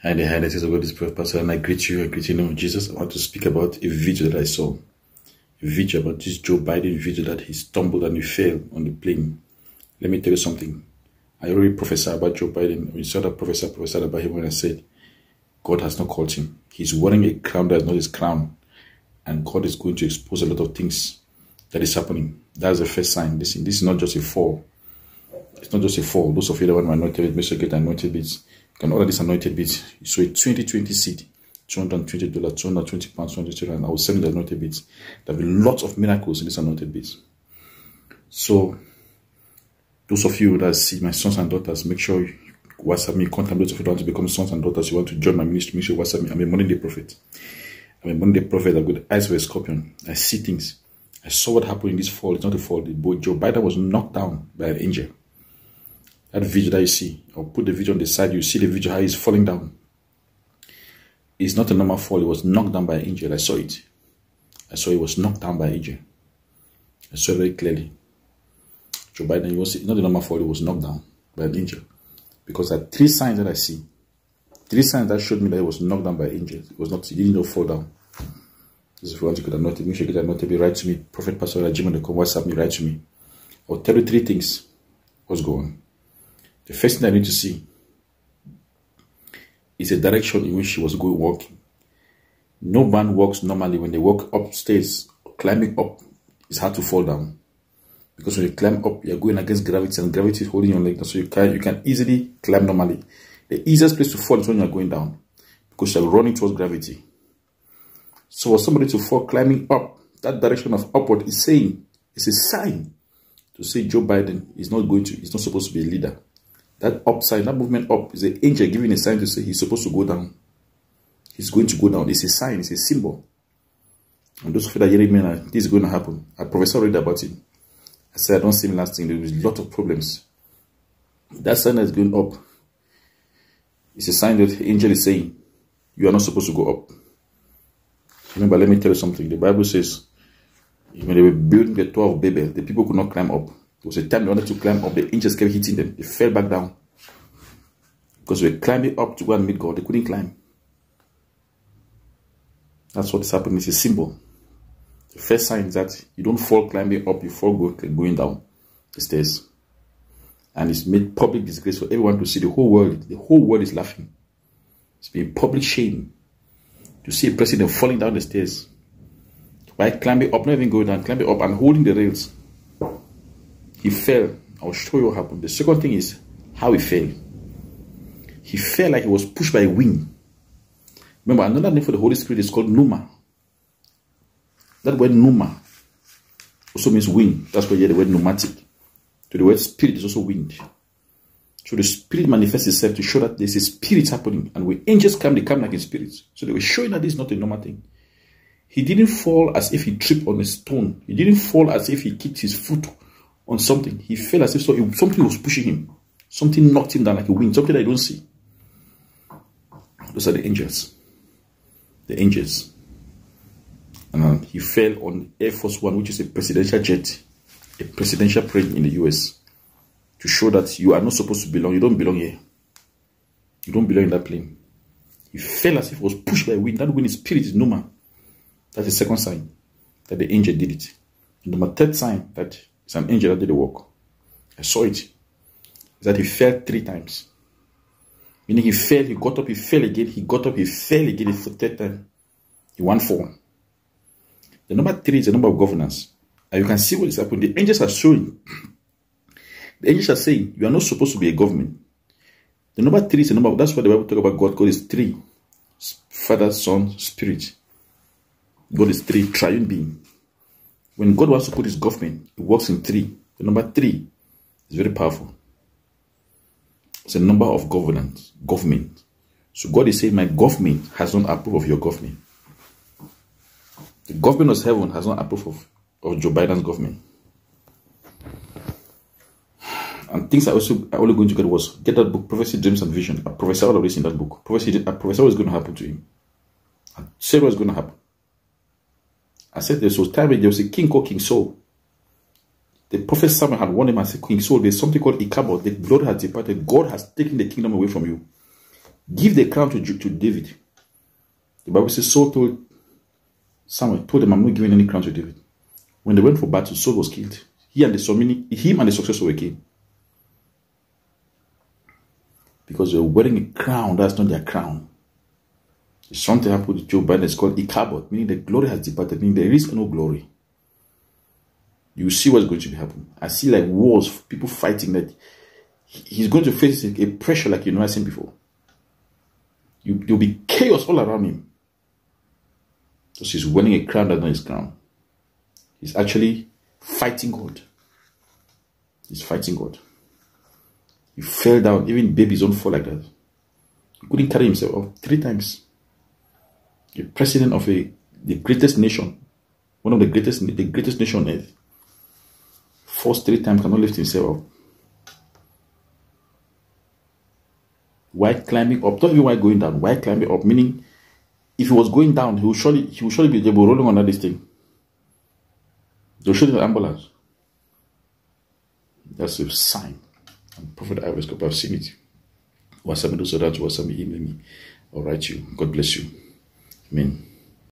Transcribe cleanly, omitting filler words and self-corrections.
Hi there, this is God, this Prophet Pastor, and I greet you in the name of Jesus. I want to speak about a video that I saw. A video about this Joe Biden video that he stumbled and he fell on the plane. Let me tell you something. I already prophesied about Joe Biden. We saw that prophesied about him when I said God has not called him. He's wearing a crown that is not his crown. And God is going to expose a lot of things that is happening. That's the first sign. This is not just a fall. It's not just a fall. Those of you that want my anointed bits, make sure you get anointed bits. You can order this anointed bits. So a 2020 seed, $220, £220, $220, and I will send you the anointed bits. There will be lots of miracles in this anointed bits. So those of you that see my sons and daughters, make sure you WhatsApp me, contact those of you that want to become sons and daughters. You want to join my ministry, make sure you WhatsApp me. I'm a modern day prophet. I'm a modern day prophet. I've got eyes for a scorpion. I see things. I saw what happened in this fall. It's not a fall. Joe Biden was knocked down by an angel. That video that you see, I'll put the video on the side. You see the video how he's falling down. It's not a normal fall. He was knocked down by an angel. I saw it. I saw he was knocked down by an angel. I saw it very clearly. Joe Biden, it's not a normal fall. He was knocked down by an angel. Because there are three signs that I see. Three signs that showed me that he was knocked down by an angel. It was not, he didn't fall down. If you want to get anointed, make sure you get anointed, write to me. Prophet Pastor at gmail.com, WhatsApp me, write to me. I'll tell you three things. What's going on? The first thing I need to see is a direction in which she was going walking. No man walks normally. When they walk upstairs, climbing up, it's hard to fall down. Because when you climb up, you're going against gravity, and gravity is holding your leg. So you can easily climb normally. The easiest place to fall is when you're going down, because you're running towards gravity. So for somebody to fall climbing up, that direction of upward is saying, it's a sign to say Joe Biden is not supposed to be a leader. That upside, that movement up is an angel giving a sign to say he's supposed to go down. He's going to go down. It's a sign, it's a symbol. And those of you that hearing me now, this is going to happen. I prophesied already about it. I said I don't see him lasting. There is a lot of problems. That sign that's going up, it's a sign that the angel is saying you are not supposed to go up. Remember, let me tell you something. The Bible says when they were building the Tower of Babel, the people could not climb up. There was a time they wanted to climb up, the angels kept hitting them. They fell back down. Because they were climbing up to go and meet God. They couldn't climb. That's what is happening. It's a symbol. The first sign is that you don't fall climbing up, you fall going down the stairs. And it's made public disgrace for everyone to see. The whole world is laughing. It's been public shame to see a president falling down the stairs. By climbing up, not even going down, climbing up and holding the rails. He fell. I'll show you what happened. The second thing is how he fell. He fell like he was pushed by a wind. Remember, another name for the Holy Spirit is called Pneuma. That word Pneuma also means wind. That's why you hear the word pneumatic. So the word spirit is also wind. So the spirit manifests itself to show that there's a spirit happening. And when angels come, they come like in spirits. So they were showing that this is not a normal thing. He didn't fall as if he tripped on a stone. He didn't fall as if he kicked his foot on something. He fell as if something was pushing him. Something knocked him down like a wind. Something I don't see. Those are the angels. The angels. And he fell on Air Force One, which is a presidential jet. A presidential plane in the US. To show that you are not supposed to belong. You don't belong here. You don't belong in that plane. He fell as if he was pushed by wind. That wind is spirit, is Pneuma. That's the second sign that the angel did it. And the third sign that it's an angel that did the work. I saw it. Is that he fell 3 times. Meaning he fell, he got up, he fell again, he got up, he fell again for the third time. He won 4. The number 3 is the number of governance. And you can see what is happening. The angels are showing. The angels are saying you are not supposed to be a government. The number 3 is the number. That's what the Bible talk about God. God is 3. Father, Son, Spirit. God is 3, triune being. When God wants to put his government, it works in 3. The number 3 is very powerful. It's a number of government. So God is saying, my government has not approved of your government. The government of heaven has not approved of Joe Biden's government. And things I only going to get that book, Prophecy, Dreams and Vision. I prophesy all of this in that book. I prophesy what is going to happen to him. I said what is going to happen. I said there was time when there was a king called King Saul. The prophet Samuel had warned him and said, King Saul, there's something called Ichabod. The blood has departed. God has taken the kingdom away from you. give the crown to David. The Bible says Saul told Samuel, told them, I'm not giving any crown to David. When they went for battle, Saul was killed. Him and the successor were killed. Because they were wearing a crown, that's not their crown. Something happened with Joe Biden, it's called Ichabod, meaning the glory has departed, meaning there is no glory. You see what's going to be happening. I see like wars, people fighting that he's going to face a pressure like you've never seen before. There'll be chaos all around him. Because he's wearing a crown that's not his crown. He's actually fighting God. He's fighting God. He fell down. Even babies don't fall like that. He couldn't carry himself up 3 times. The president of the greatest nation, one of the greatest nation on earth, falls 3 times, cannot lift himself up. Why climbing up? Don't even why going down. Why climbing up? Meaning, if he was going down, he will surely be able rolling under this thing. They'll show you the ambulance. That's a sign. And Prophet Ivory Scope, I've seen it. WhatsApp me, those that WhatsApp me, email me, or write you. God bless you. Amen.